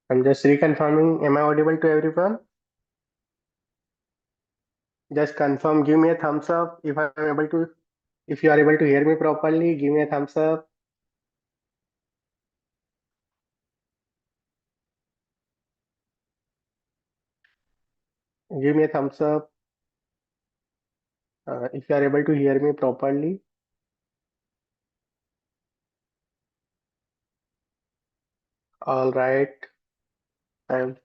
I'm just reconfirming. Am I audible to everyone? Just confirm. Give me a thumbs up if I'm able to. If you are able to hear me properly, give me a thumbs up. Give me a thumbs up if you are able to hear me properly. All right. Um,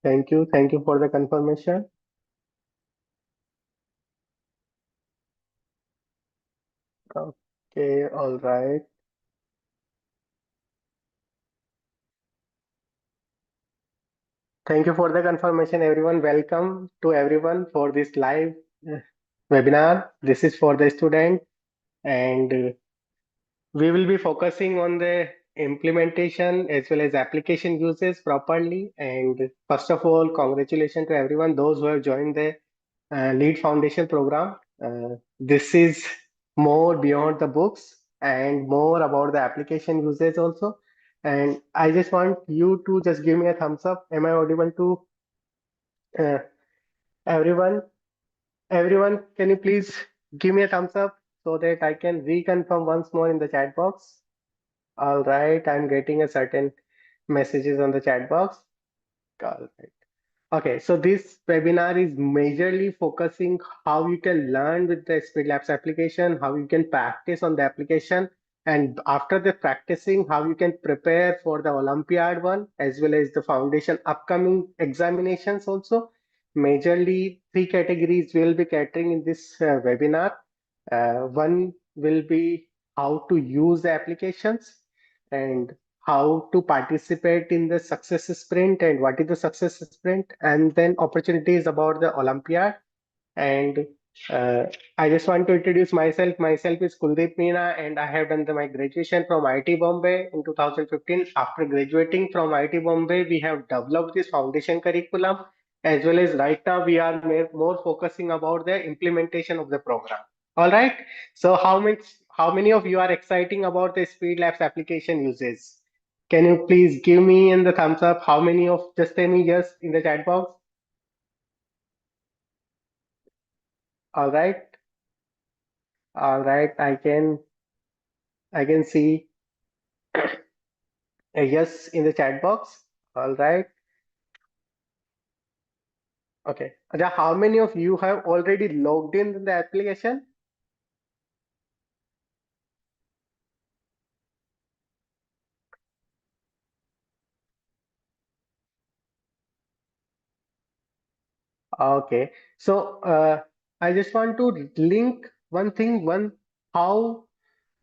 thank you. Thank you for the confirmation. Okay. All right. Thank you for the confirmation, everyone. Welcome to everyone for this live uh, webinar. This is for the student, and we will be focusing on the implementation as well as application uses properly. And first of all, congratulations to everyone, those who have joined the lead foundation program. This is more beyond the books and more about the application usage also. And I just want you to just give me a thumbs up. Am I audible to uh, everyone? Everyone, can you please give me a thumbs up so that I can reconfirm once more in the chat box? All right, I'm getting a certain messages on the chat box. All right. Okay, so this webinar is majorly focusing how you can learn with the Speedlabs application, how you can practice on the application, and after the practicing, how you can prepare for the Olympiad one, as well as the foundation upcoming examinations also. Majorly, three categories will be catering in this webinar. One will be how to use the applications and how to participate in the success sprint and what is the success sprint, and then opportunities about the Olympiad. And uh, I just want to introduce myself. Myself is Kuldeep Meena, and I have done my graduation from IIT Bombay in 2015. After graduating from IIT Bombay, we have developed this foundation curriculum, as well as right now we are more focusing about the implementation of the program. All right. So how many of you are exciting about the Speed Labs application uses? Can you please give me in the thumbs up? How many of just tell me yes in the chat box? All right. All right. I can see a yes in the chat box. All right. Okay. Aja, how many of you have already logged in the application? Okay. So I just want to link one thing, one how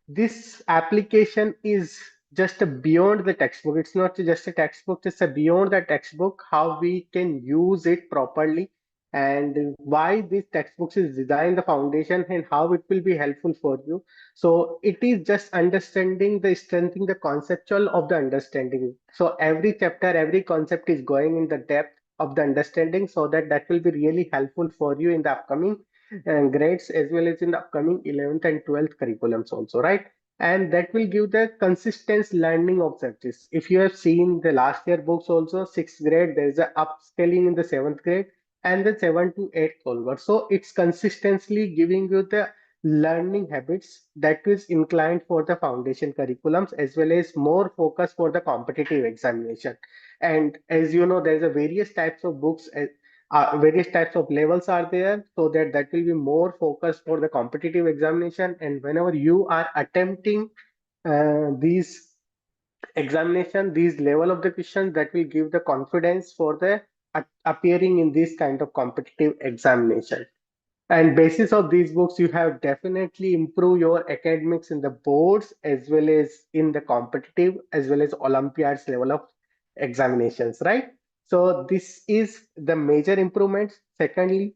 this application is just a beyond the textbook. It's not just a textbook, it's a beyond the textbook, how we can use it properly and why this textbook is designed the foundation and how it will be helpful for you. So it is just understanding the strengthening the conceptual of the understanding. So every chapter, every concept is going in the depth of the understanding so that that will be really helpful for you in the upcoming grades as well as in the upcoming 11th and 12th curriculums also, right? And that will give the consistent learning objectives. If you have seen the last year books also, sixth grade, there is a upscaling in the seventh grade and the 7th to 8th onward. So it's consistently giving you the learning habits that is inclined for the foundation curriculums as well as more focus for the competitive examination. And as you know, there's a various types of books, various types of levels are there, so that that will be more focused for the competitive examination. And whenever you are attempting these examination, these level of the questions, that will give the confidence for the appearing in this kind of competitive examination. And basis of these books, you have definitely improved your academics in the boards as well as in the competitive as well as Olympiads level of examinations, right? So this is the major improvements. Secondly,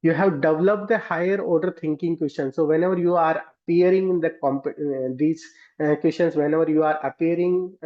you have developed the higher order thinking questions. So whenever you are appearing in the these questions, whenever you are appearing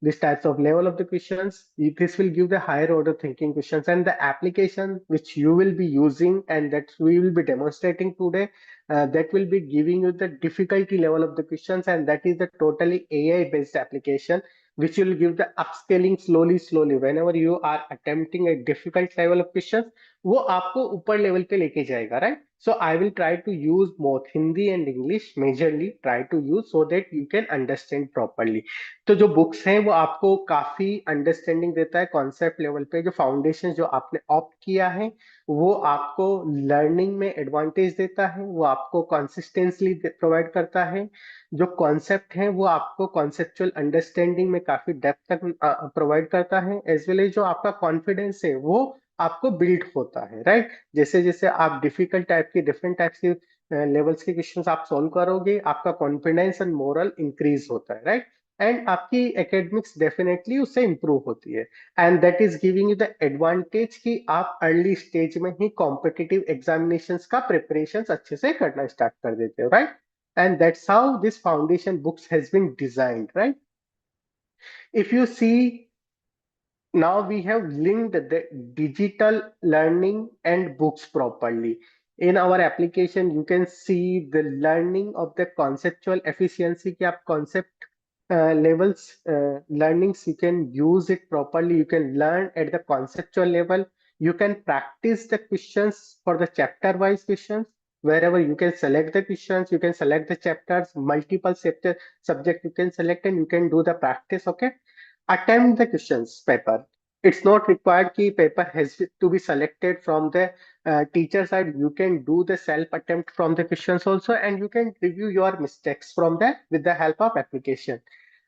these types of level of the questions. This will give the higher order thinking questions, and the application which you will be using and that we will be demonstrating today, that will be giving you the difficulty level of the questions, and that is the totally AI based application which will give the upscaling slowly whenever you are attempting a difficult level of questions, वो आपको ऊपर level पे लेके जाएगा, right? So I will try to use both Hindi and English, majorly try to use so that you can understand properly. तो जो books हैं वो आपको काफी अंडरस्टैंडिंग देता है कॉन्सेप्ट लेवल पे। जो फाउंडेशन जो आपने ऑप्ट किया है वो आपको लर्निंग में एडवांटेज देता है, वो आपको कंसिस्टेंसली प्रोवाइड करता है। जो कॉन्सेप्ट है वो आपको कॉन्सेप्चुअल अंडरस्टैंडिंग में काफी डेप्थ तक प्रोवाइड करता है, एज वेल एज जो आपका कॉन्फिडेंस है वो आपको बिल्ड होता है, राइट? जैसे जैसे आप डिफिकल्ट टाइप की डिफरेंट टाइप्स के लेवल्स के क्वेश्चंस आप सॉल्व करोगे, आपका कॉन्फिडेंस एंड मोरल इंक्रीज होता है, राइट? एंड आपकी एकेडमिक्स डेफिनेटली उससे इंप्रूव होती है, and that is giving you the advantage कि आप अर्ली स्टेज में ही कॉम्पिटिटिव एग्जामिनेशंस का प्रिपरेशन अच्छे से करना स्टार्ट कर देते हो, right? And that's how this foundation books has been designed, right? If you see, now we have linked the digital learning and books properly. In our application you can see the learning of the conceptual efficiency कि आप concept levels learnings you can use it properly, you can learn at the conceptual level, you can practice the questions for the chapter wise questions, wherever you can select the questions, you can select the chapters, multiple subject you can select, and you can do the practice. Okay, attempt the questions paper. It's not required कि paper has to be selected from the teacher side. You can do the self attempt from the questions also, and you can review your mistakes from that with the help of application.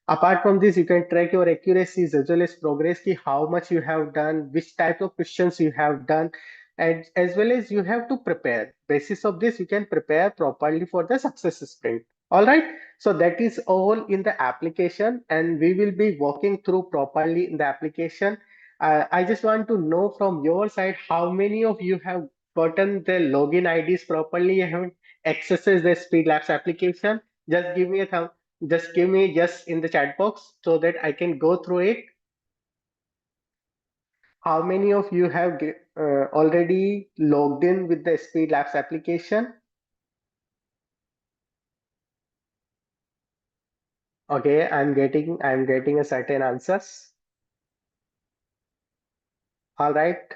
Apart from this, you can track your accuracies as well as progress, ki how much you have done, which type of questions you have done, and as well as you have to prepare. Basis of this, you can prepare properly for the success sprint. All right. So that is all in the application, and we will be walking through properly in the application. I just want to know from your side how many of you have gotten the login IDs properly, you have accessed the Speedlabs application. Just give me a thumb. Just give me yes in the chat box so that I can go through it. How many of you have already logged in with the Speedlabs application? Okay, I'm getting a certain answers. All right.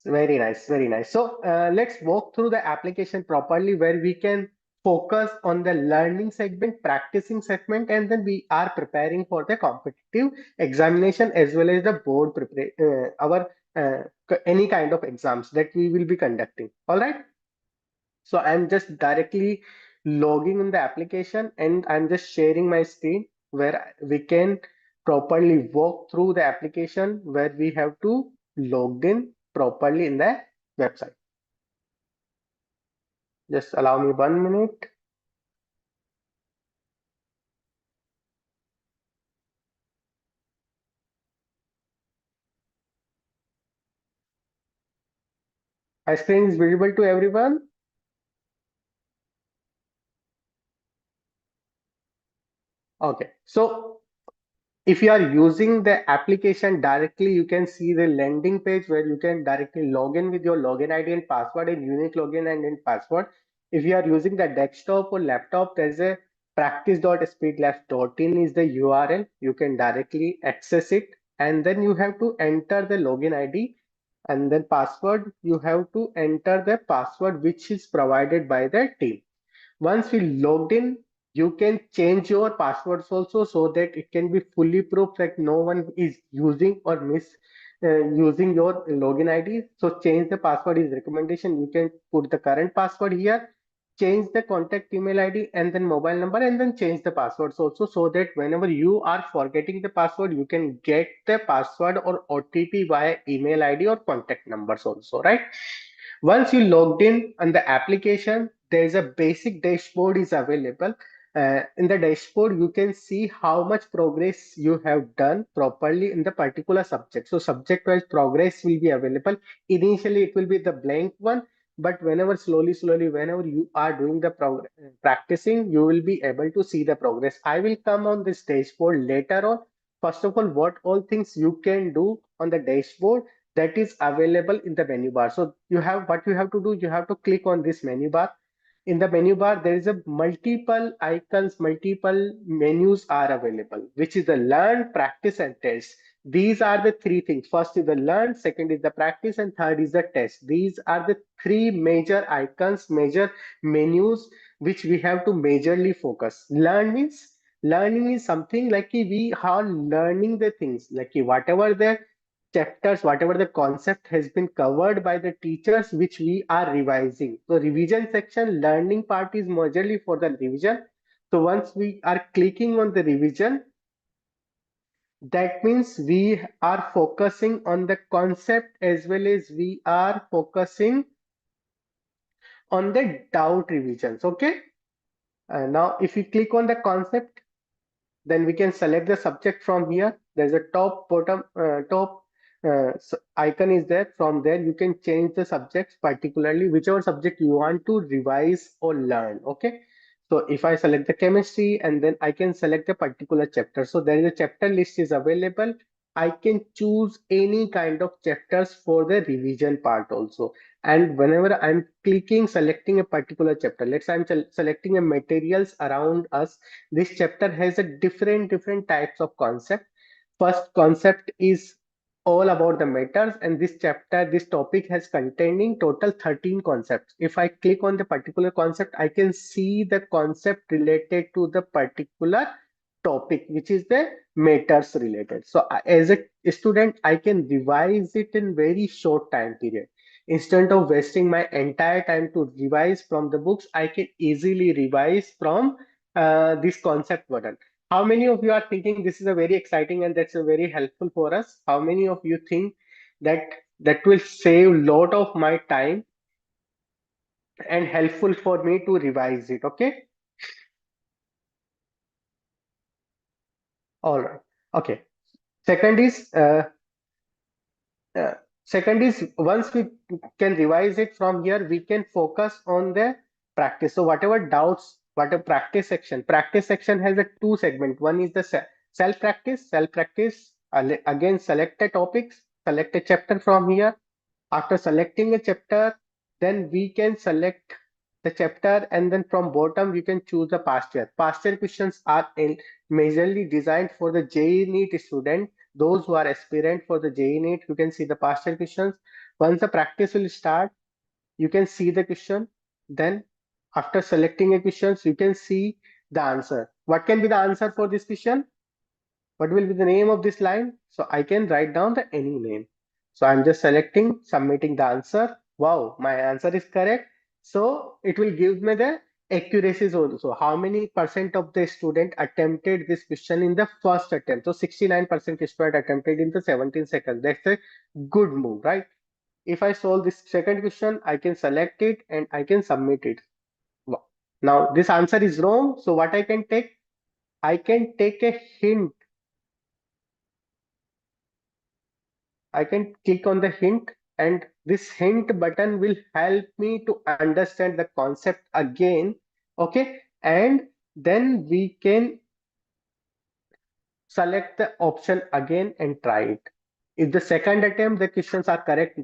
Very nice, very nice. So let's walk through the application properly where we can focus on the learning segment, practicing segment, and then we are preparing for the competitive examination as well as the board preparation, our any kind of exams that we will be conducting. All right. So I'm just directly logging in the application and I'm just sharing my screen where we can properly walk through the application where we have to log in properly in the website. Just allow me 1 minute. My screen is visible to everyone. Okay, so if you are using the application directly, you can see the landing page where you can directly log in with your login ID and password and unique login and then password. If you are using the desktop or laptop, there's a practice.speedlabs.in is the URL. You can directly access it, and then you have to enter the login ID and then password. You have to enter the password which is provided by the team. Once we logged in, you can change your passwords also so that it can be fully proof that no one is using or using your login ID. So change the password is recommendation. You can put the current password here, change the contact email ID and then mobile number, and then change the passwords also so that whenever you are forgetting the password, you can get the password or OTP via email ID or contact numbers also, right? Once you logged in on the application, there is a basic dashboard is available. In the dashboard, you can see how much progress you have done properly in the particular subject. So subject wise progress will be available. Initially, it will be the blank one. but whenever slowly, whenever you are doing the practicing, you will be able to see the progress. I will come on this dashboard later on. First of all, what all things you can do on the dashboard that is available in the menu bar. So you have what you have to do, you have to click on this menu bar. In the menu bar there is a multiple icons, multiple menus are available, which is the learn, practice and test. These are the three things. First is the learn, second is the practice, and third is the test. These are the three major icons, major menus which we have to majorly focus. Learning is something like we are learning the things, like whatever the chapters, whatever the concept has been covered by the teachers, which we are revising. So revision section, learning part is majorly for the revision. So once we are clicking on the revision, that means we are focusing on the concept as well as we are focusing on the doubt revisions. Okay. Now, if we click on the concept, then we can select the subject from here. There's a top bottom top icon is there. From there you can change the subjects, particularly whichever subject you want to revise or learn. Okay, so if I select the chemistry, and then I can select a particular chapter, so there is a chapter list is available. I can choose any kind of chapters for the revision part also. And whenever I'm clicking selecting a particular chapter, let's say I'm selecting a materials around us, this chapter has a different types of concept. First concept is all about the metals, and this chapter, this topic has containing total 13 concepts. If I click on the particular concept, I can see the concept related to the particular topic, which is the metals related. So as a student, I can revise it in very short time period. Instead of wasting my entire time to revise from the books, I can easily revise from this concept button. How many of you are thinking this is a very exciting and that's a very helpful for us? How many of you think that that will save a lot of my time and helpful for me to revise it? Okay. All right. Okay. Second is Uh, second is once we can revise it from here, we can focus on the practice. So whatever doubts, whatever practice section has a two segment. One is the self practice. Self practice again select the topics, select a chapter from here. After selecting a chapter, then we can select the chapter, and then from bottom we can choose the past year. Past year questions are majorly designed for the JEE NEET student. Those who are aspirant for the JEE NEET, you can see the past year questions. Once the practice will start, you can see the question. Then after selecting a questions, you can see the answer. What can be the answer for this question? What will be the name of this line? So I can write down the any name. So I'm just selecting, submitting the answer. Wow, my answer is correct. So it will give me the accuracies also. How many percent of the student attempted this question in the first attempt? So 69% student attempted in the 17 seconds. That's a good move, right? If I solve this second question, I can select it and I can submit it. Wow. Now this answer is wrong. So what I can take? I can take a hint. I can click on the hint, and this hint button will help me to understand the concept again. Okay. And then we can select the option again and try it. If the second attempt the questions are correct,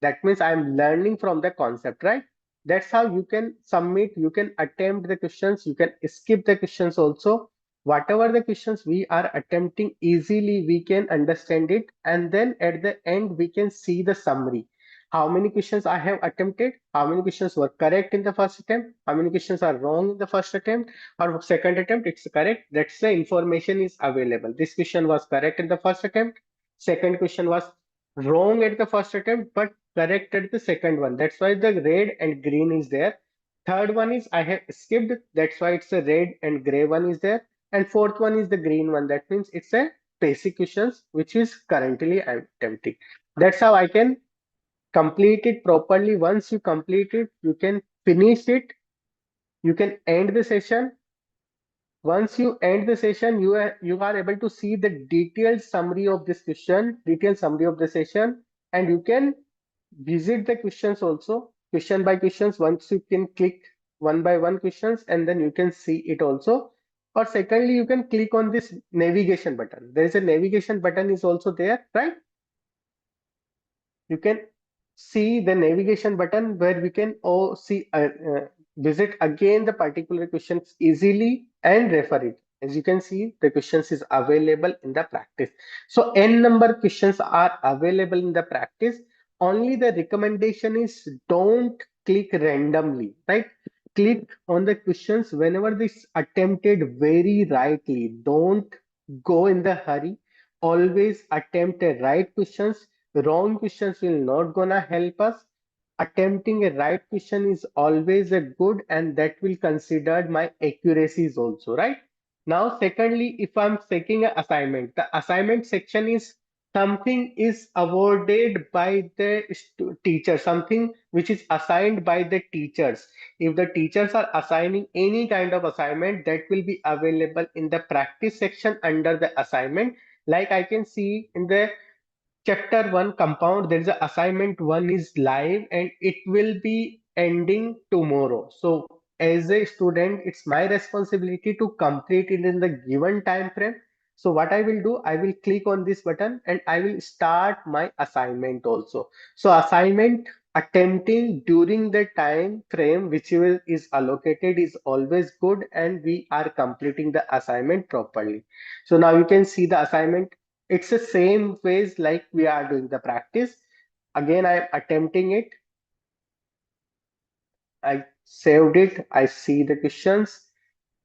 that means I'm learning from the concept, right? That's how you can submit, you can attempt the questions, you can skip the questions also. Whatever the questions we are attempting, easily we can understand it, and then at the end we can see the summary. How many questions I have attempted, how many questions were correct in the first attempt, how many questions are wrong in the first attempt, or second attempt it's correct. That's the information is available. This question was correct in the first attempt, second question was wrong at the first attempt but correct at the second one. That's why the red and green is there. Third one is I have skipped, that's why it's a red and gray one is there. And fourth one is the green one, that means it's a basic questions which is currently I'm attempting. That's how I can complete it properly. Once you complete it, you can finish it, you can end the session. Once you end the session, you are able to see the detailed summary of this question, detailed summary of the session, and you can visit the questions also. question by questions. Once you can click one by one questions, and then you can see it also. Or secondly, you can click on this navigation button. There is a navigation button is also there, right? You can see the navigation button where we can visit again the particular questions easily and refer it. As you can see, the questions is available in the practice. So n number questions are available in the practice. Only the recommendation is don't click randomly, right? Click on the questions whenever this attempted very rightly. Don't go in the hurry. Always attempt a right questions. Wrong questions will not gonna help us. Attempting a right question is always a good, and that will consider my accuracies also, right? Now secondly, if I'm taking an assignment, the assignment section is something is awarded by the teacher, something which is assigned by the teachers. If the teachers are assigning any kind of assignment, that will be available in the practice section under the assignment. Like I can see in the chapter 1 compound, there is a assignment 1 is live and it will be ending tomorrow. So as a student, it's my responsibility to complete it in the given time frame. So what I will do, I will click on this button and I will start my assignment also. So assignment attempting during the time frame which is allocated is always good, and we are completing the assignment properly. So now you can see the assignment. It's the same ways like we are doing the practice. Again, I am attempting it. I saved it. I see the questions.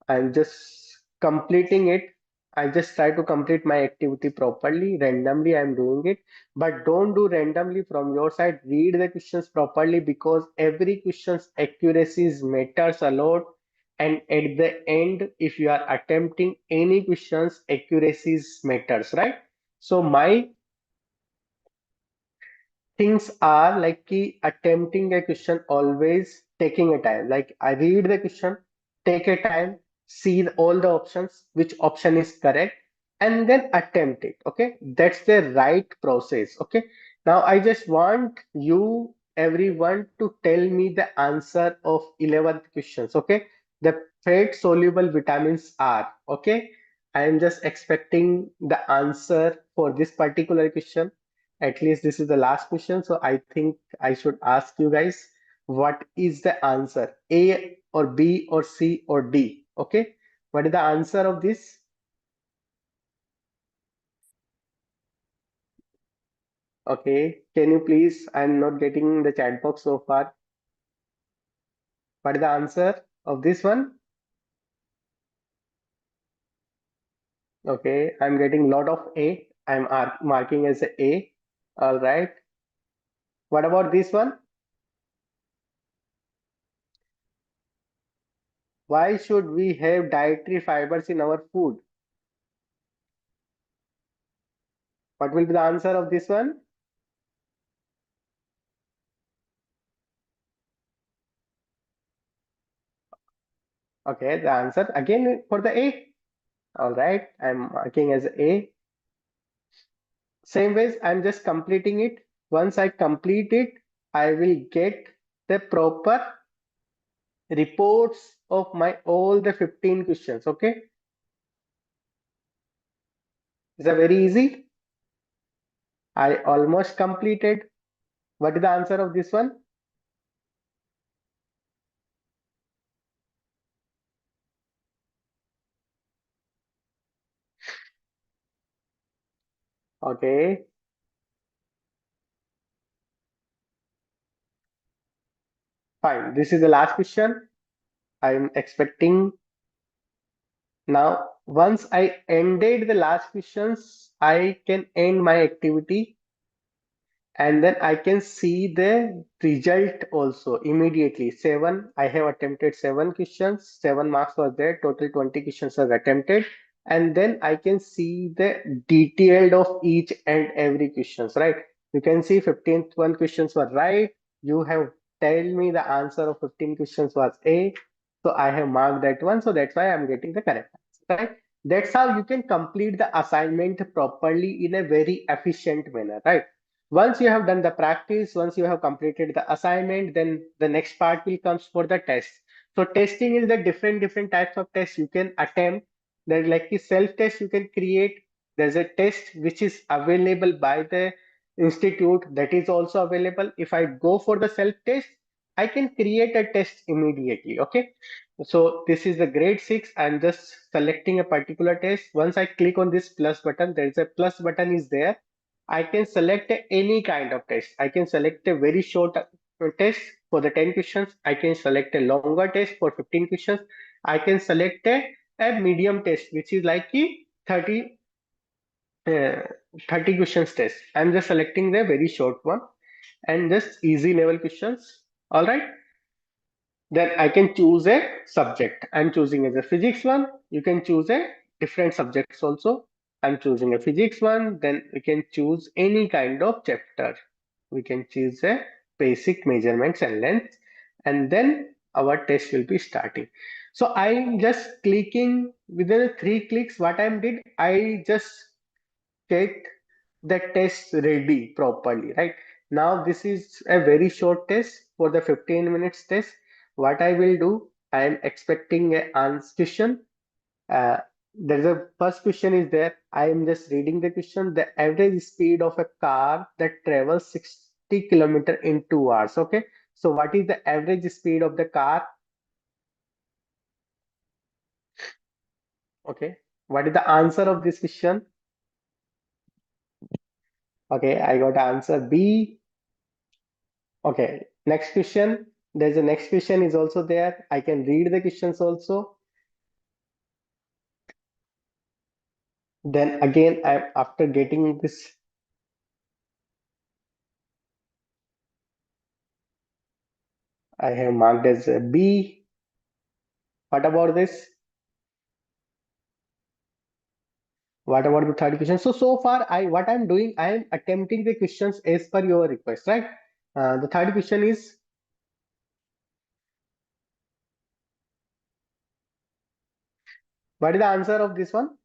I'm just completing it. I just try to complete my activity properly. Randomly, I'm doing it. But don't do randomly from your side. Read the questions properly, because every question's accuracies matters a lot. And at the end, if you are attempting any questions, accuracies matters, right? So my things are like attempting a question, always taking a time. Like I read the question, take a time, see all the options, which option is correct, and then attempt it. Okay, that's the right process. Okay, now I just want you everyone to tell me the answer of 11th questions. Okay, the fat soluble vitamins are. Okay, I am just expecting the answer for this particular question. At least this is the last question, so I think I should ask you guys, what is the answer? A or B or C or D? Okay, what is the answer of this? Okay, can you please? I'm not getting the chat box so far. What is the answer of this one? Okay, I'm getting lot of A. I'm marking as a A. All right. What about this one? Why should we have dietary fibers in our food? What will be the answer of this one? Okay, the answer again for the A. All right, I'm marking as A. Same ways, I'm just completing it. Once I complete it, I will get the proper reports of my all the 15 questions. Okay, it's a very easy. I almost completed. What is the answer of this one? Okay, fine. This is the last question. I'm expecting now. Once I ended the last questions, I can end my activity, and then I can see the result also immediately. Seven, I have attempted 7 questions, 7 marks was there, total 20 questions was attempted, and then I can see the detailed of each and every questions, right? You can see 15th one questions were right. You have tell me the answer of 15 questions was A, so I have marked that one, so that's why I'm getting the correct answer, right? That's how you can complete the assignment properly in a very efficient manner, right? Once you have done the practice, once you have completed the assignment, then the next part will comes for the test. So testing is the different types of tests you can attempt. There's like a self test you can create. There's a test which is available by the institute, that is also available. If I go for the self test, I can create a test immediately. Okay. So this is the grade 6. I'm just selecting a particular test. Once I click on this plus button, there is a plus button is there. I can select any kind of test. I can select a very short test for the 10 questions. I can select a longer test for 15 questions. I can select a medium test, which is like a 30, uh, 30 questions test. I'm just selecting the very short one and just easy level questions. All right. Then I can choose a subject. I'm choosing as a physics one. You can choose a different subjects also. I'm choosing a physics one. Then we can choose any kind of chapter. We can choose a basic measurements and length, and then our test will be starting. So I'm just clicking within 3 clicks. What I did, I just get the test ready properly, right? Now this is a very short test for the 15 minutes test. What I will do, I am expecting a answer question. uh, there's a first question is there. I am just reading the question. The average speed of a car that travels 60 kilometer in 2 hours. Okay, so what is the average speed of the car? Okay, what is the answer of this question? Okay, I got answer B. Okay, next question. There's a next question is also there. I can read the questions also. Then again, after getting this, I have marked as a B. What about this? What about the third question? So far, what I'm doing, I am attempting the questions as per your request, right? The third question is, what is the answer of this one?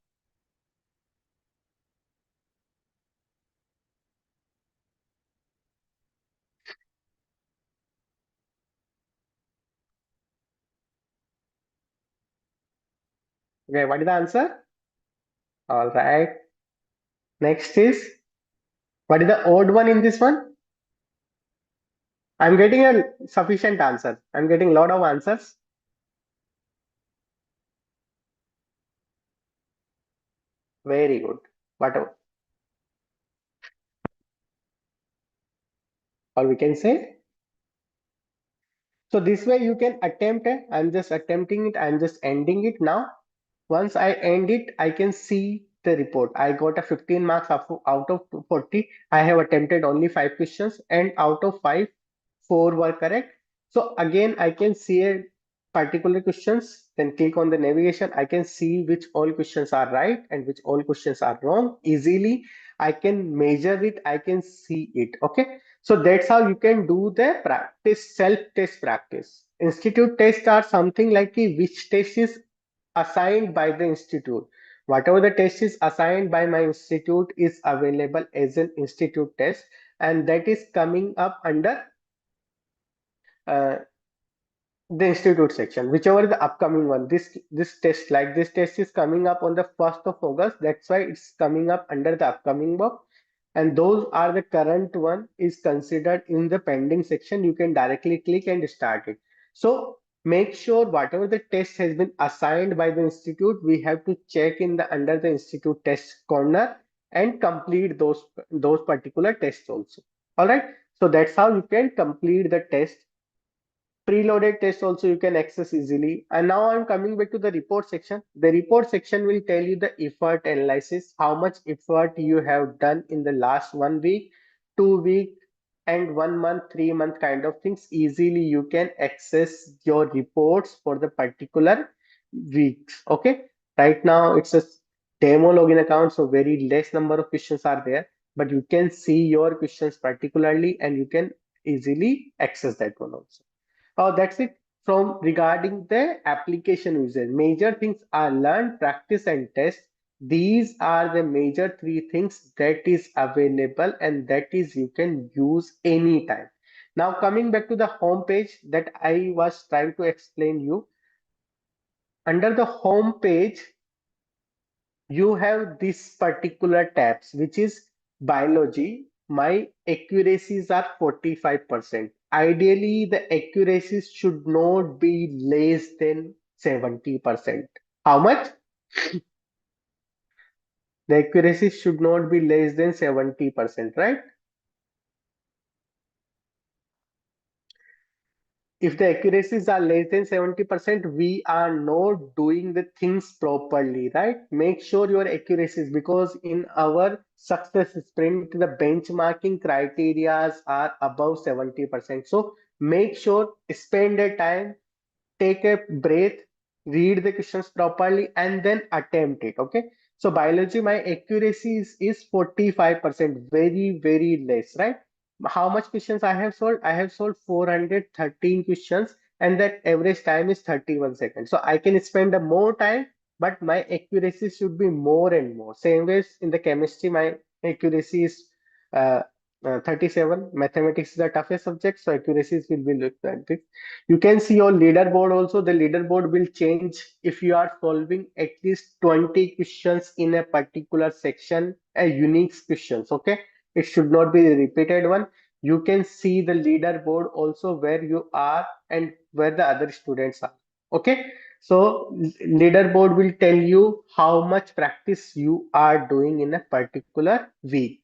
Okay, what is the answer? All right. Next is, what is the odd one in this one? I'm getting a sufficient answer. I'm getting a lot of answers. Very good. What, or we can say, so this way you can attempt it. I'm just attempting it. I'm just ending it now. Once I end it, I can see the report. I got a 15 marks out of 40. I have attempted only 5 questions, and out of 5, 4 were correct. So again, I can see a particular questions, then click on the navigation. I can see which all questions are right and which all questions are wrong easily. I can measure it. I can see it. Okay. So that's how you can do the practice, self-test practice. Institute tests are something like which test is assigned by the institute. Whatever the test is assigned by my institute is available as an institute test, and that is coming up under uh, the institute section, whichever the upcoming one. This test, like this test is coming up on the 1st of August. That's why it's coming up under the upcoming box. And those are the current one is considered in the pending section. You can directly click and start it. So make sure whatever the test has been assigned by the institute, we have to check in the under the institute test corner and complete those particular tests also. All right. So that's how you can complete the test. Preloaded test also you can access easily. And now I'm coming back to the report section. The report section will tell you the effort analysis, how much effort you have done in the last 1 week, 2 week, and 1 month, 3 month kind of things. Easily you can access your reports for the particular weeks. Okay. Right now it's a demo login account, so very less number of questions are there, but you can see your questions particularly and you can easily access that one also. That's it from regarding the application usage. Major things are learn, practice, and test. These are the major three things that is available and that is you can use anytime. Now coming back to the home page that I was trying to explain you, under the home page you have this particular tabs which is biology. My accuracies are 45%. Ideally the accuracies should not be less than 70%. How much? The accuracy should not be less than 70%, right? If the accuracies are less than 70%, we are not doing the things properly, right? Make sure your accuracies, because in our success sprint, the benchmarking criterias are above 70%. So make sure spend the time, take a breath, read the questions properly, and then attempt it. Okay. So biology, my accuracy is 45%, very, very less, right? How much questions I have solved? I have solved 413 questions, and that average time is 31 seconds. So I can spend a more time, but my accuracy should be more and more. Same way in the chemistry, my accuracy is uh, 37. Mathematics is the toughest subject, so accuracies will be looked at. You can see your leaderboard also. The leaderboard will change if you are solving at least 20 questions in a particular section, a unique questions. Okay, it should not be the repeated one. You can see the leaderboard also where you are and where the other students are. Okay, so leaderboard will tell you how much practice you are doing in a particular week.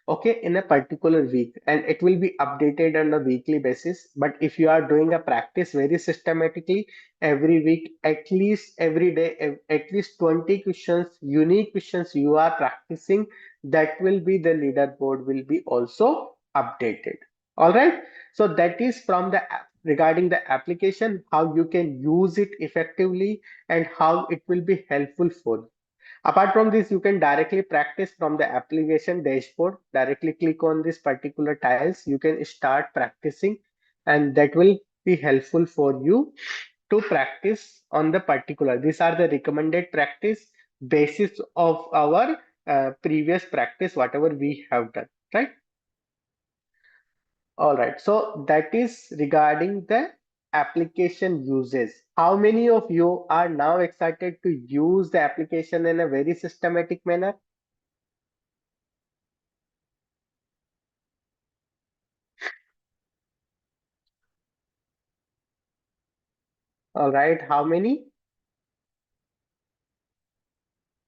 Okay, in a particular week, and it will be updated on a weekly basis. But if you are doing a practice very systematically every week, at least every day, at least 20 questions, unique questions you are practicing, that will be the leaderboard will be also updated. All right, so that is from the regarding the application, how you can use it effectively and how it will be helpful for you. Apart from this, you can directly practice from the application dashboard. Directly click on this particular tiles. You can start practicing, and that will be helpful for you to practice on the particular. These are the recommended practice basis of our previous practice, whatever we have done, right? All right. So that is regarding the application uses. How many of you are now excited to use the application in a very systematic manner? All right, how many?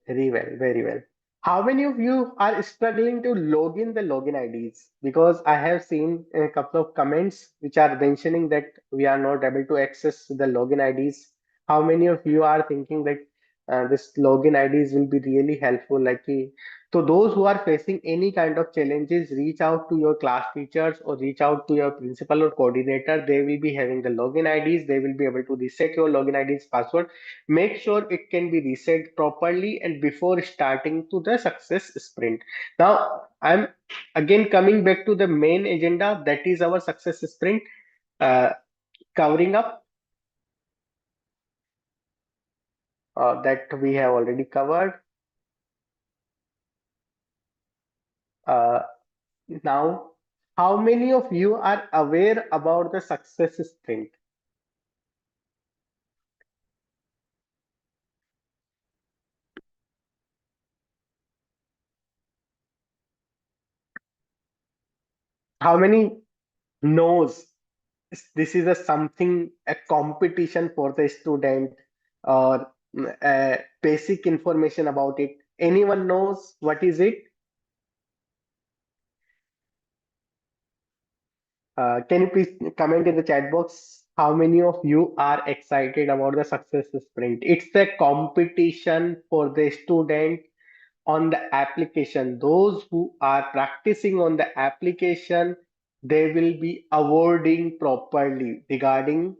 Very well, very well. How many of you are struggling to log in the login IDs? Because I have seen a couple of comments which are mentioning that we are not able to access the login IDs. How many of you are thinking that this login IDs will be really helpful? So those who are facing any kind of challenges, reach out to your class teachers or reach out to your principal or coordinator. They will be having the login IDs. They will be able to reset your login IDs password. Make sure it can be reset properly and before starting to the success sprint. Now I'm again coming back to the main agenda, that is our success sprint, uh, covering up that we have already covered. uh, Now, how many of you are aware about the success sprint? How many knows this is a something, a competition for the student, or basic information about it? Anyone knows what is it? Can you please comment in the chat box how many of you are excited about the success sprint? It's a competition for the student on the application. Those who are practicing on the application, they will be awarding properly regarding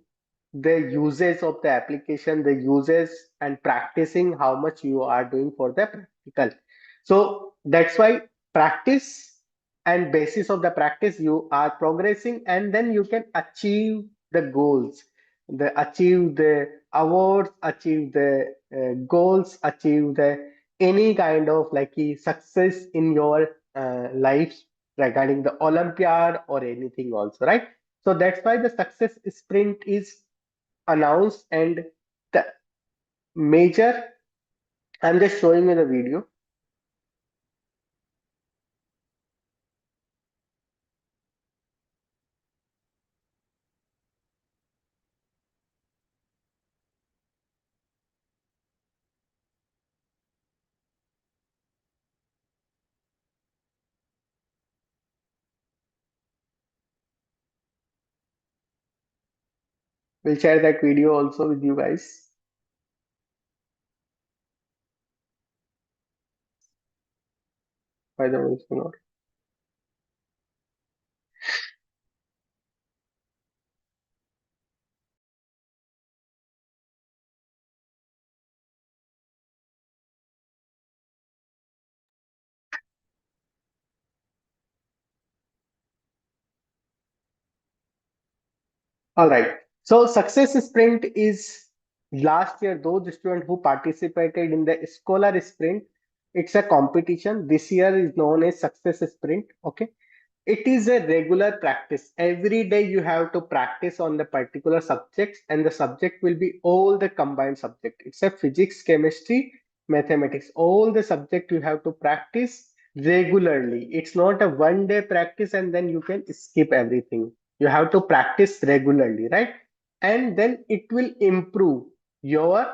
the uses of the application, the uses and practicing how much you are doing for the practical. So that's why practice, and basis of the practice you are progressing, and then you can achieve the goals, the achieve the awards, achieve the goals, achieve the any kind of like success in your life regarding the Olympiad or anything also, right? So that's why the success sprint is announced, and the major, I'm just showing you the video. We'll share that video also with you guys. By the way, if you know. All right. So success sprint is last year those students who participated in the scholar sprint. It's a competition. This year is known as success sprint. Okay. It is a regular practice. Every day you have to practice on the particular subjects, and the subject will be all the combined subject. It's a physics, chemistry, mathematics. All the subject you have to practice regularly. It's not a one day practice and then you can skip everything. You have to practice regularly, right? And then it will improve your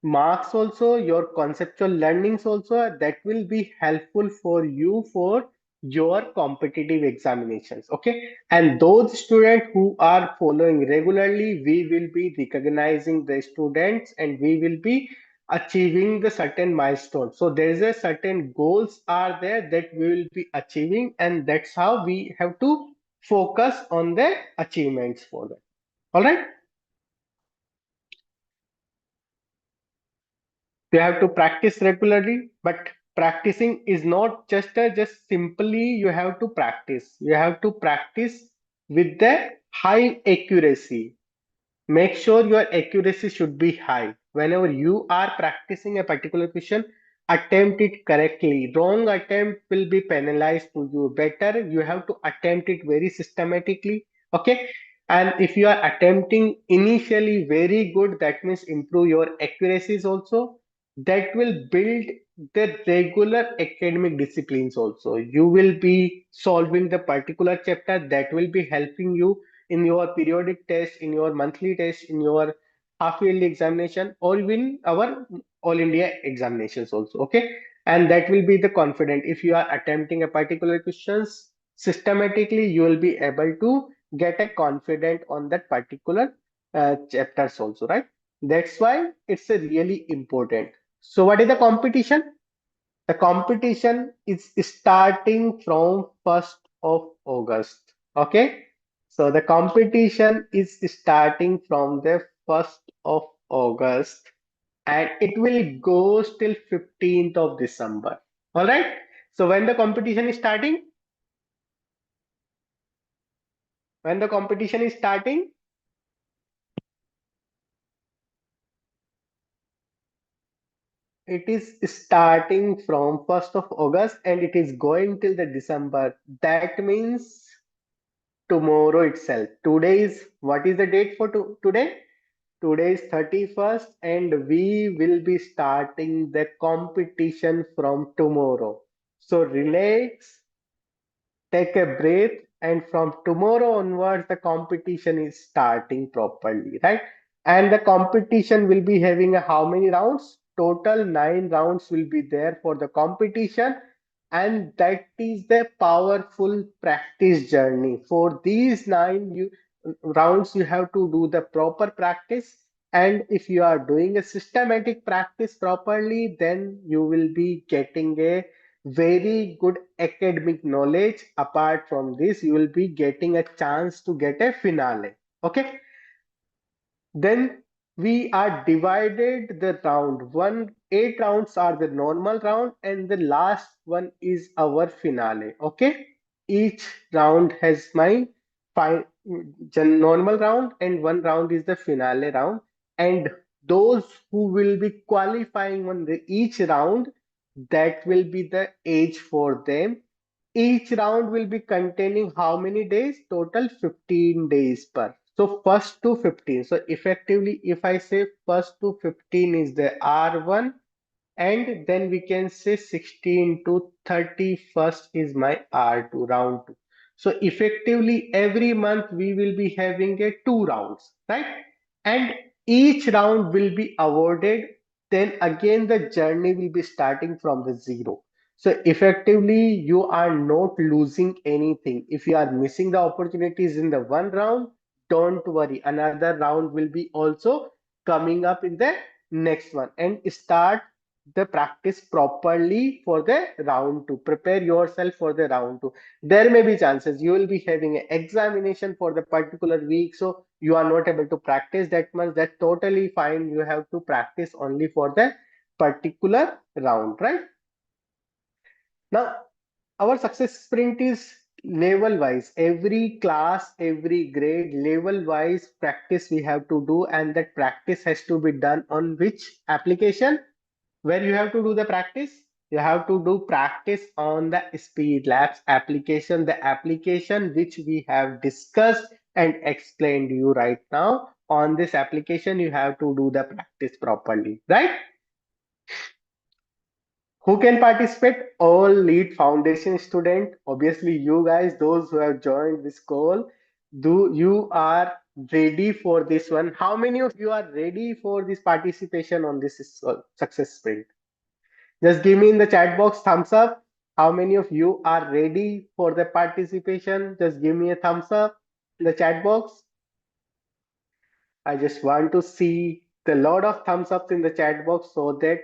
marks also, your conceptual learnings also, that will be helpful for you for your competitive examinations. Okay, and those students who are following regularly, we will be recognizing the students and we will be achieving the certain milestones. So there's a certain goals are there that we will be achieving, and that's how we have to focus on the achievements for that. All right. You have to practice regularly, but practicing is not just simply you have to practice. You have to practice with the high accuracy. Make sure your accuracy should be high. Whenever you are practicing a particular question, attempt it correctly. Wrong attempt will be penalized to you. Better you have to attempt it very systematically. Okay. And if you are attempting initially very good, that means improve your accuracies also. That will build the regular academic disciplines also. You will be solving the particular chapter that will be helping you in your periodic test, in your monthly test, in your half yearly examination, or even our all India examinations also. Okay, and that will be the confident. If you are attempting a particular questions systematically, you will be able to get a confident on that particular chapters also, right? That's why it's a really important. So, what is the competition? The competition is starting from 1st of August. Okay. So the competition is starting from the 1st of August and it will go till 15th of December. All right. So when the competition is starting, when the competition is starting, it is starting from 1st of August and it is going till the December. That means tomorrow itself. Today is what is the date for today? Today is 31st, and we will be starting the competition from tomorrow. So relax, take a breath, and from tomorrow onwards, the competition is starting properly, right? And the competition will be having a how many rounds? Total 9 rounds will be there for the competition, and that is the powerful practice journey. For these rounds, you have to do the proper practice. And if you are doing a systematic practice properly, then you will be getting a very good academic knowledge. Apart from this, you will be getting a chance to get a finale. Okay, then we are divided the round one. 8 rounds are the normal round and the last one is our finale. Okay, each round has my normal round and one round is the finale round, and those who will be qualifying on each round, that will be the age for them. Each round will be containing how many days? Total 15 days per. So first to 15. So effectively, if I say first to 15 is the R1, and then we can say 16 to 31st is my R2, round 2. So effectively every month we will be having a 2 rounds, right? And each round will be awarded, then again the journey will be starting from the zero. So effectively you are not losing anything. If you are missing the opportunities in the one round, don't worry, another round will be also coming up in the next one, and start the practice properly for the round two. Prepare yourself for the round two. There may be chances you will be having an examination for the particular week, so you are not able to practice that much. That's totally fine. You have to practice only for the particular round, right? Now, our success sprint is level wise. Every class, every grade, level wise practice we have to do, and that practice has to be done on which application? Where you have to do the practice? You have to do practice on the Speedlabs application, the application which we have discussed and explained you right now. On this application, you have to do the practice properly, right? Who can participate? All lead foundation student. Obviously, you guys, those who have joined this call, do you are ready for this one? How many of you are ready for this participation on this success sprint? Just give me in the chat box thumbs up. How many of you are ready for the participation? Just give me a thumbs up in the chat box. I just want to see the lot of thumbs ups in the chat box so that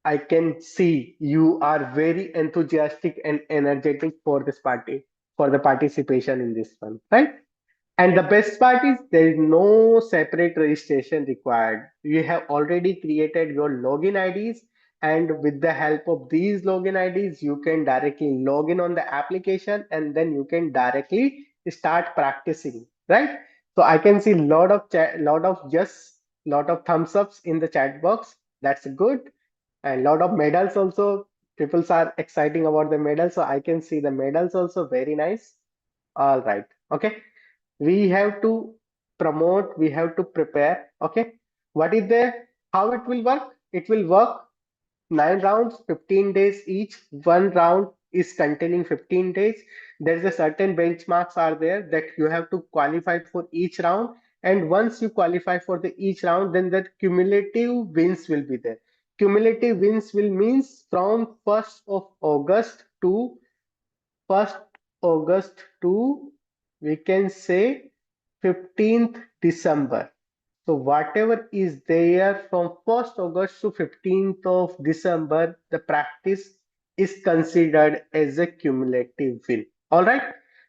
I can see you are very enthusiastic and energetic for this party, for the participation in this one, right? And the best part is there is no separate registration required. You have already created your login IDs, and with the help of these login IDs, you can directly log in on the application, and then you can directly start practicing, right? So I can see lot of chat, lot of yes, lot of thumbs ups in the chat box. That's good, and lot of medals also. People are exciting about the medals, so I can see the medals also. Very nice. All right. Okay, we have to promote, we have to prepare. Okay, what is there? How it will work? It will work 9 rounds, 15 days each. One round is containing 15 days. There's a certain benchmarks are there that you have to qualify for each round, and once you qualify for the each round, then the cumulative wins will be there. Cumulative wins will means from 1st of August to 1st August to, we can say, 15th December. So whatever is there from 1st August to 15th of December, the practice is considered as a cumulative win. All right.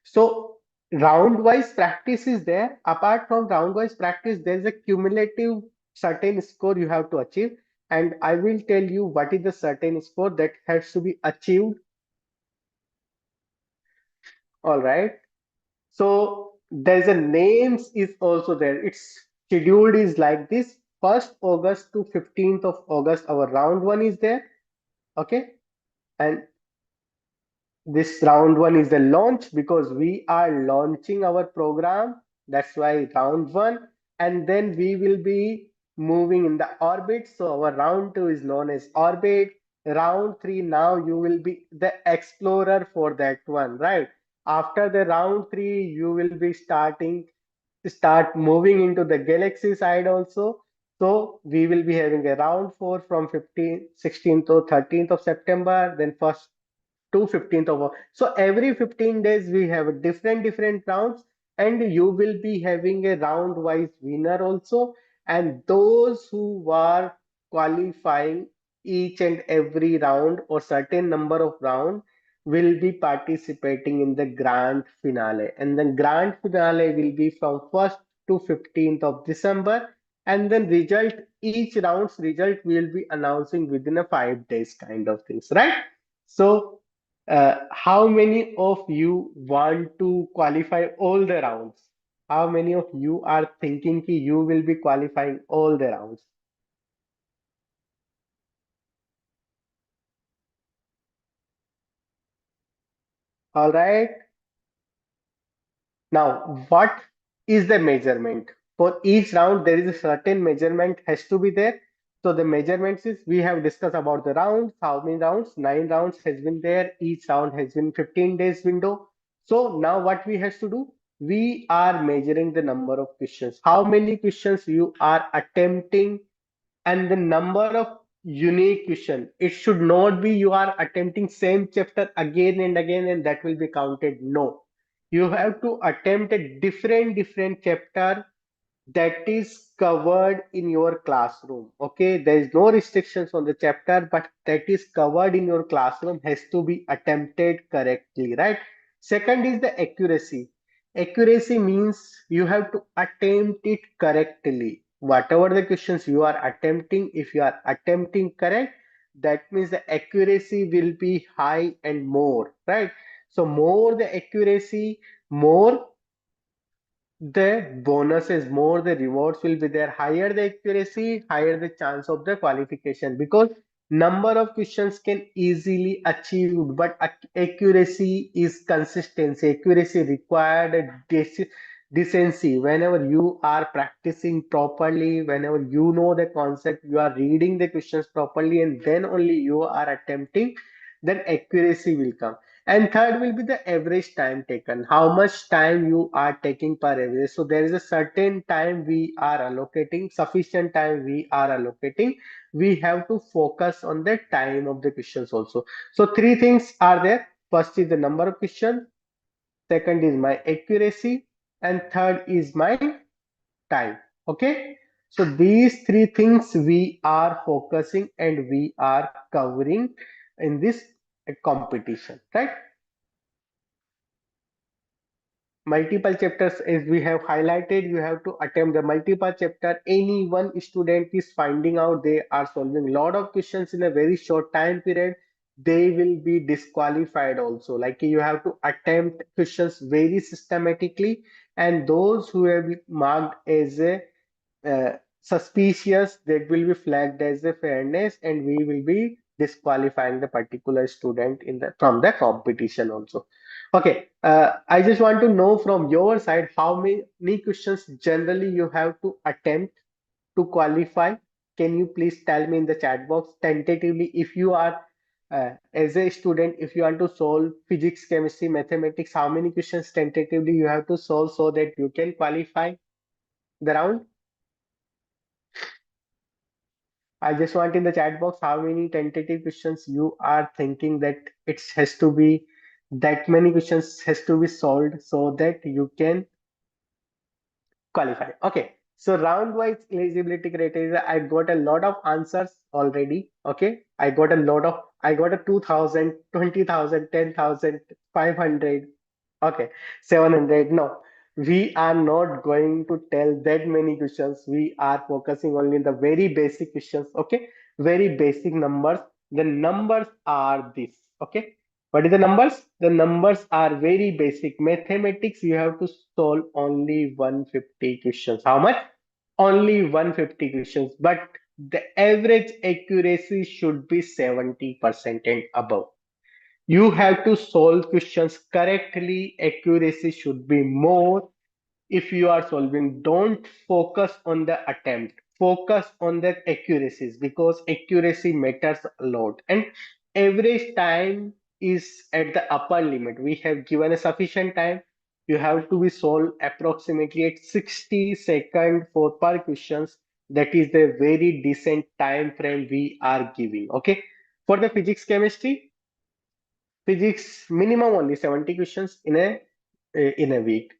So round wise practice is there. Apart from round wise practice, there's a cumulative certain score you have to achieve. And I will tell you what is the certain score that has to be achieved. All right. So there's a names is also there. It's scheduled is like this. 1st August to 15th of August, our round one is there. Okay. And this round one is the launch because we are launching our program. That's why round one. And then we will be moving in the orbit. So our round two is known as orbit. Round three, now you will be the explorer for that one, right? After the round three, you will be start moving into the galaxy side also. So we will be having a round four from 15, 16th to 13th of September, then first to 15th of August. So every 15 days we have a different rounds, and you will be having a round wise winner also. And those who are qualifying each and every round or certain number of round will be participating in the grand finale. And the grand finale will be from 1st to 15th of December. And then result, each round's result will be announcing within a 5 days kind of things, right? So how many of you want to qualify all the rounds? How many of you are thinking ki you will be qualifying all the rounds? All right. Now, what is the measurement? For each round, there is a certain measurement has to be there. So the measurements is we have discussed about the rounds. How many rounds? 9 rounds has been there. Each round has been 15 days window. So now what we has to do? We are measuring the number of questions. How many questions you are attempting and the number of unique question. It should not be you are attempting same chapter again and again and that will be counted. No, you have to attempt a different chapter that is covered in your classroom. Okay, there is no restrictions on the chapter, but that is covered in your classroom has to be attempted correctly, right? Second is the accuracy. Accuracy means you have to attempt it correctly. Whatever the questions you are attempting, if you are attempting correct, that means the accuracy will be high and more, right? So more the accuracy, more the bonuses, more the rewards will be there. Higher the accuracy, higher the chance of the qualification, because number of questions can easily achieved, but accuracy is consistency. Accuracy required a decency. Whenever you are practicing properly, whenever you know the concept, you are reading the questions properly, and then only you are attempting, then accuracy will come. And third will be the average time taken. How much time you are taking per average. So there is a certain time we are allocating, sufficient time we are allocating. We have to focus on the time of the questions also. So three things are there. First is the number of questions. Second is my accuracy. And third is my time. Okay. So these three things we are focusing and we are covering in this competition, right? Multiple chapters, as we have highlighted, you have to attempt the multiple chapter. Any one student is finding out they are solving a lot of questions in a very short time period, they will be disqualified also. Like you have to attempt questions very systematically, and those who have been marked as a suspicious, that will be flagged as a fairness, and we will be disqualifying the particular student in the from the competition also. Okay, I just want to know from your side how many questions generally you have to attempt to qualify. Can you please tell me in the chat box tentatively if you are as a student, if you want to solve physics, chemistry, mathematics, how many questions tentatively you have to solve so that you can qualify the round? I just want in the chat box how many tentative questions you are thinking that it has to be, that many questions has to be solved so that you can qualify. Okay. So round wise eligibility criteria, I got a lot of answers already. Okay. I got a 2000, 20,000, 10,000, 500. Okay. 700. No, we are not going to tell that many questions. We are focusing only in the very basic questions. Okay. Very basic numbers. The numbers are this. Okay. What is the numbers? The numbers are very basic. Mathematics, you have to solve only 150 questions. How much? Only 150 questions. But the average accuracy should be 70% and above. You have to solve questions correctly. Accuracy should be more. If you are solving, don't focus on the attempt, focus on the accuracies, because accuracy matters a lot. And average time is at the upper limit. We have given a sufficient time. You have to be solved approximately at 60 seconds for per questions. That is the very decent time frame we are giving. Okay. For the physics minimum only 70 questions in a week.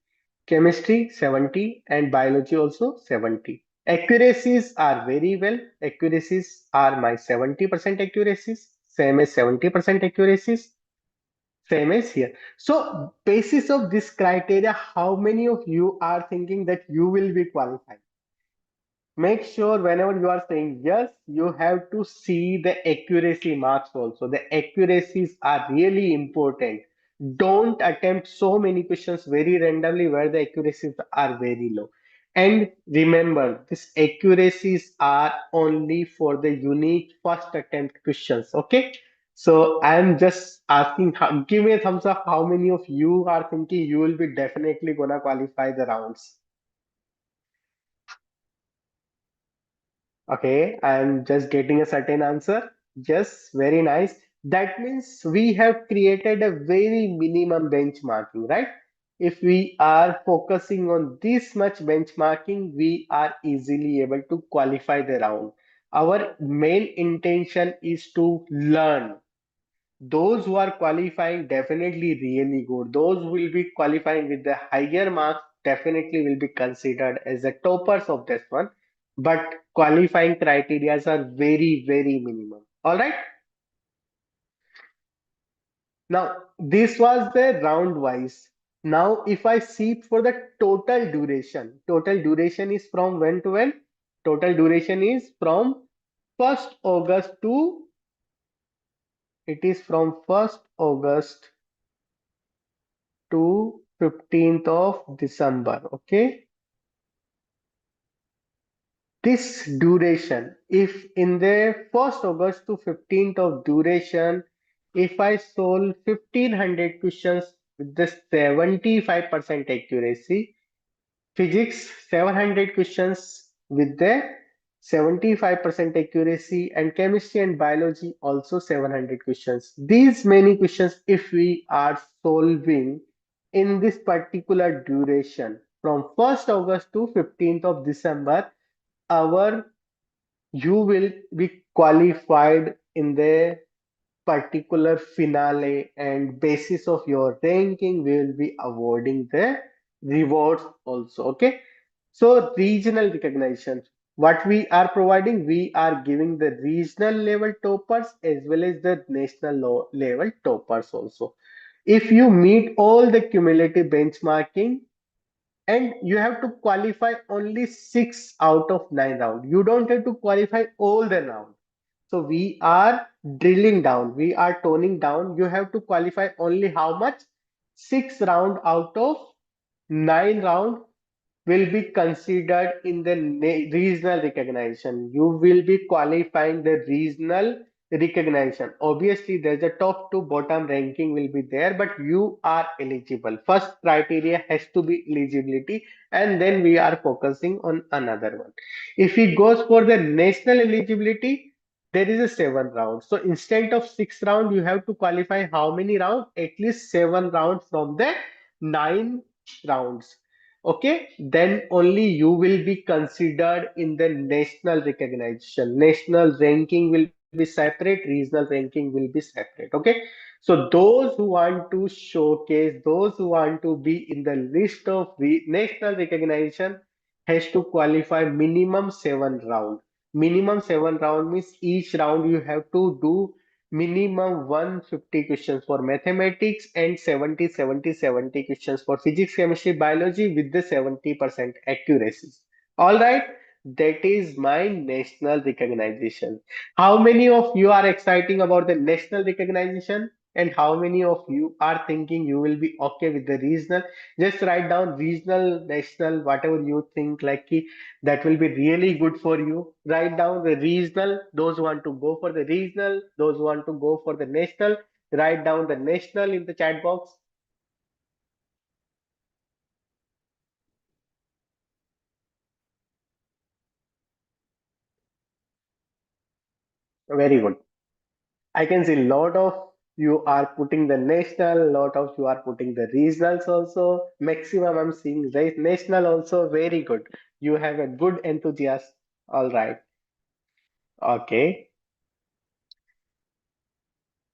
Chemistry 70 and biology also 70. Accuracies are very well. Accuracies are my 70% accuracies, same as 70% accuracies, same as here. So basis of this criteria, how many of you are thinking that you will be qualified? Make sure whenever you are saying yes, you have to see the accuracy marks also. The accuracies are really important. Don't attempt so many questions very randomly where the accuracies are very low. And remember, these accuracies are only for the unique first attempt questions. Okay. So I'm just asking, give me a thumbs up. How many of you are thinking you will be definitely gonna qualify the rounds? Okay, I'm just getting a certain answer. Yes, very nice. That means we have created a very minimum benchmarking, right? If we are focusing on this much benchmarking, we are easily able to qualify the round. Our main intention is to learn. Those who are qualifying definitely really good. Those who will be qualifying with the higher marks definitely will be considered as the toppers of this one. But qualifying criteria are very, very minimum. All right. Now, this was the round wise. Now, if I see for the total duration is from when to when? Total duration is from 1st August to, it is from 1st August to 15th of December. Okay. This duration, if in the 1st August to 15th of duration, if I solve 1500 questions with the 75% accuracy, physics 700 questions with the 75% accuracy, and chemistry and biology also 700 questions. These many questions, if we are solving in this particular duration from 1st August to 15th of December, our you will be qualified in the particular finale, and basis of your ranking we will be awarding the rewards also. Okay, so regional recognition, what we are providing, we are giving the regional level toppers as well as the national level toppers also. If you meet all the cumulative benchmarking, and you have to qualify only 6 out of 9 rounds, you don't have to qualify all the rounds. So we are drilling down, we are toning down. You have to qualify only how much? 6 round out of 9 round will be considered in the regional recognition. You will be qualifying the regional recognition. Obviously, there's a top to bottom ranking will be there, but you are eligible. First criteria has to be eligibility, and then we are focusing on another one. If he goes for the national eligibility, there is a 7 round. So instead of 6 round, you have to qualify how many rounds? At least 7 rounds from the 9 rounds. Okay, then only you will be considered in the national recognition. National ranking will be separate, regional ranking will be separate. Okay, so those who want to showcase, those who want to be in the list of national recognition has to qualify minimum 7 round. Minimum 7 round means each round you have to do minimum 150 questions for mathematics and 70 questions for physics, chemistry, biology with the 70% accuracy. All right, that is my national recognition. How many of you are exciting about the national recognition, and how many of you are thinking you will be okay with the regional? Just write down regional, national, whatever you think like that will be really good for you. Write down the regional, those who want to go for the regional, those who want to go for the national, write down the national in the chat box. Very good. I can see a lot of you are putting the national, lot of you are putting the regionals also. Maximum I'm seeing national also. Very good. You have a good enthusiasm. All right. Okay.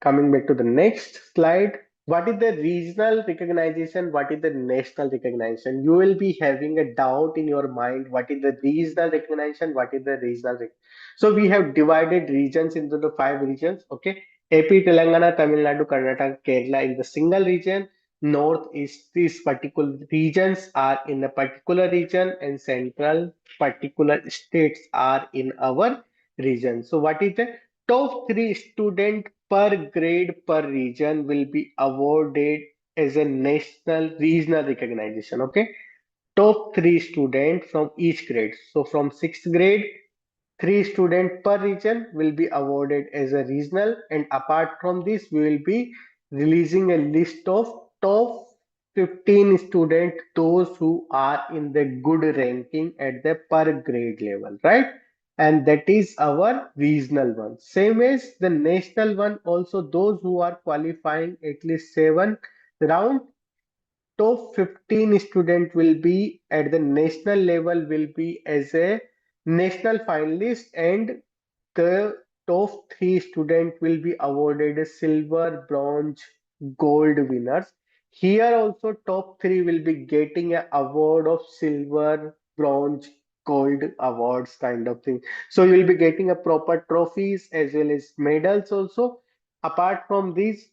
Coming back to the next slide, what is the regional recognition? What is the national recognition? You will be having a doubt in your mind. What is the regional recognition? What is the regional? So we have divided regions into the 5 regions. Okay, AP, Telangana, Tamil Nadu, Karnataka, Kerala in the single region. North is these particular regions are in a particular region, and central particular states are in our region. So what is the top 3 student per grade per region will be awarded as a national regional recognition. Okay, top three students from each grade. So from sixth grade, three students per region will be awarded as a regional, and apart from this, we will be releasing a list of top 15 students, those who are in the good ranking at the per grade level, right? And that is our regional one. Same as the national one, also those who are qualifying at least seven round, top 15 student will be at the national level, will be as a national finalist, and the top three student will be awarded a silver, bronze, gold winners. Here also top three will be getting an award of silver, bronze, gold awards kind of thing. So you will be getting a proper trophies as well as medals also. Apart from these,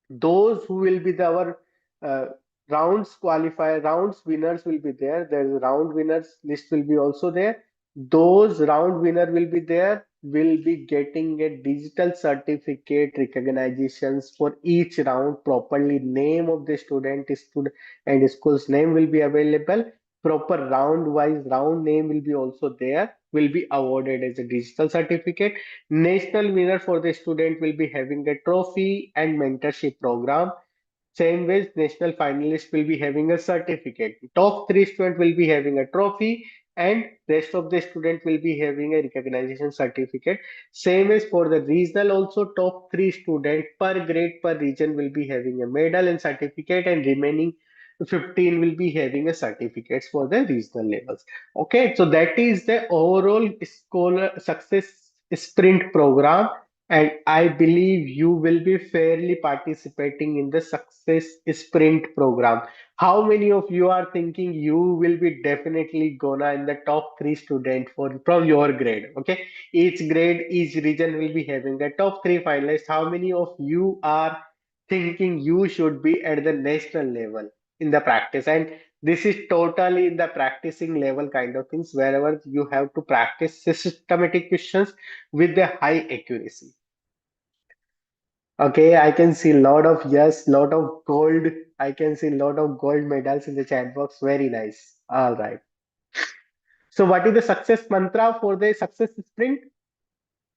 those who will be our uh, rounds winners will be there. There's round winners list will be also there. Those round winner will be there, will be getting a digital certificate recognitions for each round. Properly name of the student and school's name will be available. Proper round wise round name will be also there, will be awarded as a digital certificate. National winner for the student will be having a trophy and mentorship program. Same way, national finalist will be having a certificate. Top three student will be having a trophy, and rest of the student will be having a recognition certificate. Same as for the regional, also top three student per grade per region will be having a medal and certificate, and remaining 15 will be having a certificates for the regional levels. Okay, so that is the overall scholar success sprint program, and I believe you will be fairly participating in the success sprint program. How many of you are thinking you will be definitely gonna in the top three student for from your grade? Okay, each grade, each region will be having the top three finalists. How many of you are thinking you should be at the national level in the practice? And this is totally in the practicing level kind of things, wherever you have to practice systematic questions with the high accuracy. Okay, I can see a lot of yes, lot of gold. I can see a lot of gold medals in the chat box. Very nice. All right. So, what is the success mantra for the success sprint?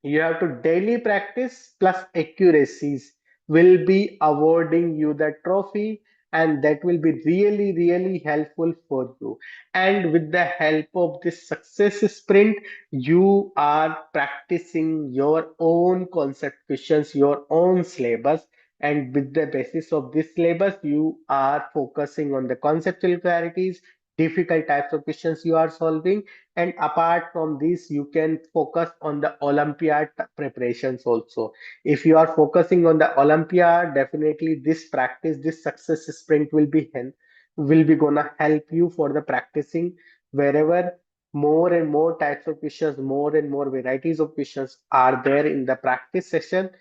You have to daily practice plus accuracies will be awarding you the trophy, and that will be really, really helpful for you. And with the help of this success sprint, you are practicing your own concept questions, your own syllabus. And with the basis of this syllabus, you are focusing on the conceptual clarities, difficult types of questions you are solving, and apart from this, you can focus on the Olympiad preparations also. If you are focusing on the Olympiad, definitely this practice, this success sprint will be gonna help you for the practicing wherever more and more types of questions, more and more varieties of questions are there in the practice session.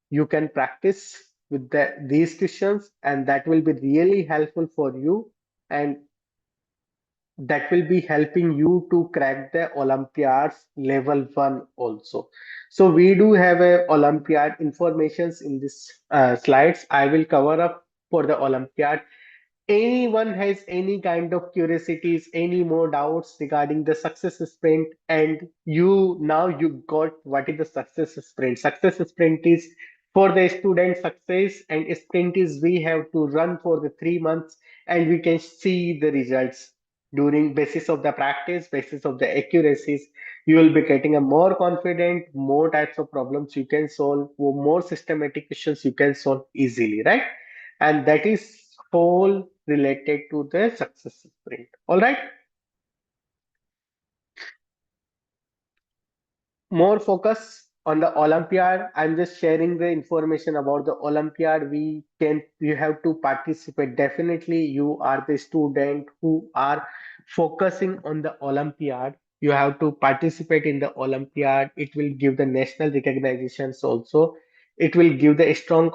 You can practice with these questions, and that will be really helpful for you. And that will be helping you to crack the Olympiads level 1 also. So we do have a Olympiad informations in this slides. I will cover up for the Olympiad. Anyone has any kind of curiosities, any more doubts regarding the success sprint, and you now you got what is the success sprint. Success sprint is for the student success, and sprint is we have to run for the 3 months, and we can see the results during basis of the practice, basis of the accuracies. You will be getting a more confident, more types of problems you can solve, more systematic questions you can solve easily, right? And that is whole related to the success sprint. All right. More focus on the Olympiad. I'm just sharing the information about the Olympiad. You have to participate. Definitely, you are the student who are focusing on the Olympiad. You have to participate in the Olympiad. It will give the national recognitions also. It will give the strong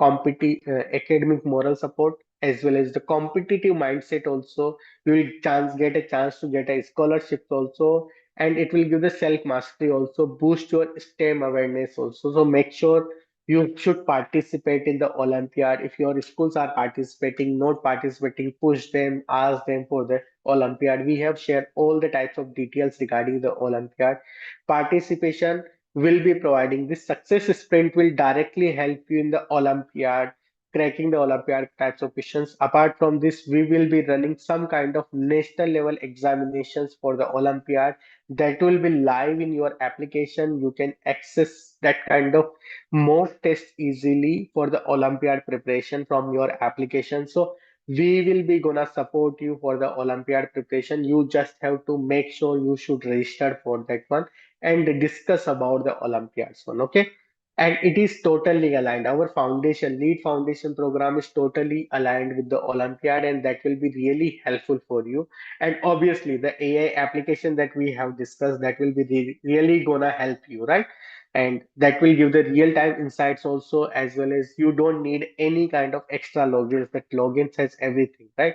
academic moral support as well as the competitive mindset also. You will get a chance to get a scholarship also, and it will give the self mastery also, boost your STEM awareness also. So make sure you should participate in the Olympiad. If your schools are participating, not participating, push them, ask them for the Olympiad. We have shared all the types of details regarding the Olympiad. Participation will be providing this success sprint will directly help you in the Olympiad, cracking the Olympiad types of questions. Apart from this, we will be running some kind of national level examinations for the Olympiad that will be live in your application. You can access that kind of mock test easily for the Olympiad preparation from your application. So we will be gonna support you for the Olympiad preparation. You just have to make sure you should register for that one and discuss about the Olympiads one. Okay. And it is totally aligned. Our foundation, lead foundation program is totally aligned with the Olympiad, and that will be really helpful for you. And obviously, the AI application that we have discussed that will be really gonna help you, right? And that will give the real-time insights also, as well as you don't need any kind of extra logins. That logins has everything, right?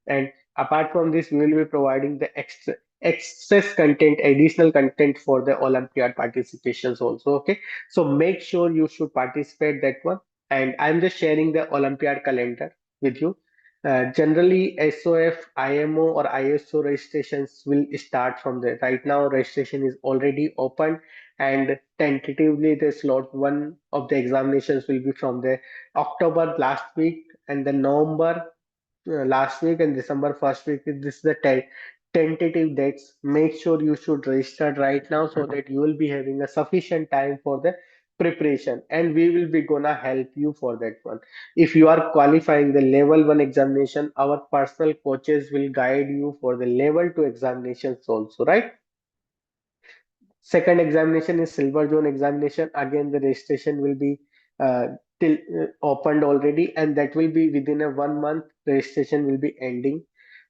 And apart from this, we will be providing the extra excess content, additional content for the Olympiad participations also. Okay, so make sure you should participate that one. And I'm just sharing the Olympiad calendar with you. Generally, SOF, IMO, or ISO registrations will start from there. Right now, registration is already open, and tentatively, the slot one of the examinations will be from the October last week, and the November last week, and December first week. This is the tentative dates. Make sure you should register right now so that you will be having a sufficient time for the preparation, and we will be gonna help you for that one. If you are qualifying the level 1 examination, our personal coaches will guide you for the level 2 examinations also, right? Second examination is silver zone examination. Again, the registration will be till opened already, and that will be within a 1 month. Registration will be ending.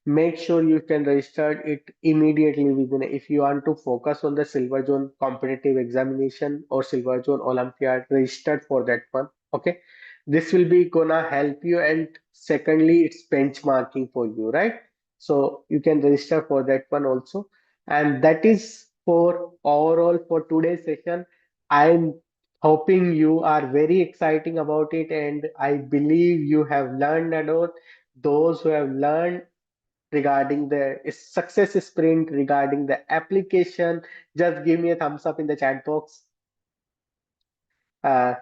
Make sure you can register it immediately within. If you want to focus on the silver zone competitive examination or silver zone Olympiad, registered for that one. Okay, this will be gonna help you. And secondly, it's benchmarking for you, right? So you can register for that one also. And that is for overall for today's session. I'm hoping you are very exciting about it, and I believe you have learned a lot. Those who have learned regarding the success sprint, regarding the application, just give me a thumbs up in the chat box. Uh,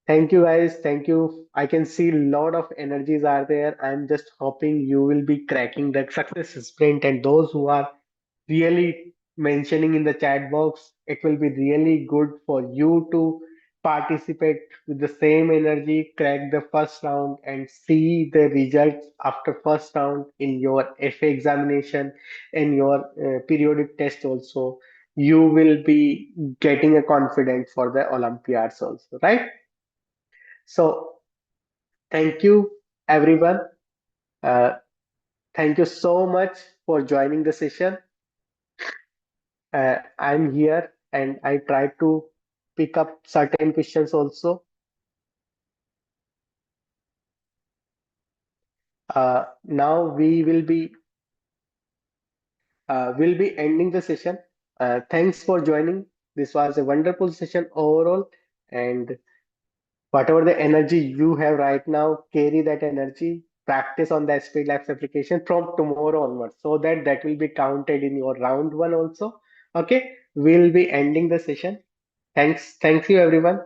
Thank you guys. Thank you. I can see a lot of energies are there. I'm just hoping you will be cracking the success sprint, and those who are really mentioning in the chat box, it will be really good for you to participate with the same energy, crack the first round, and see the results after first round in your FA examination and your periodic test also. You will be getting a confidence for the Olympiads also, right? So thank you, everyone. Uh, Thank you so much for joining the session. I'm here and I try to pick up certain questions also. Now will be ending the session. Thanks for joining. This was a wonderful session overall, and whatever the energy you have right now, carry that energy. Practice on the Speedlabs application from tomorrow onwards, so that that will be counted in your round one also. Okay, we'll be ending the session. Thank you, everyone.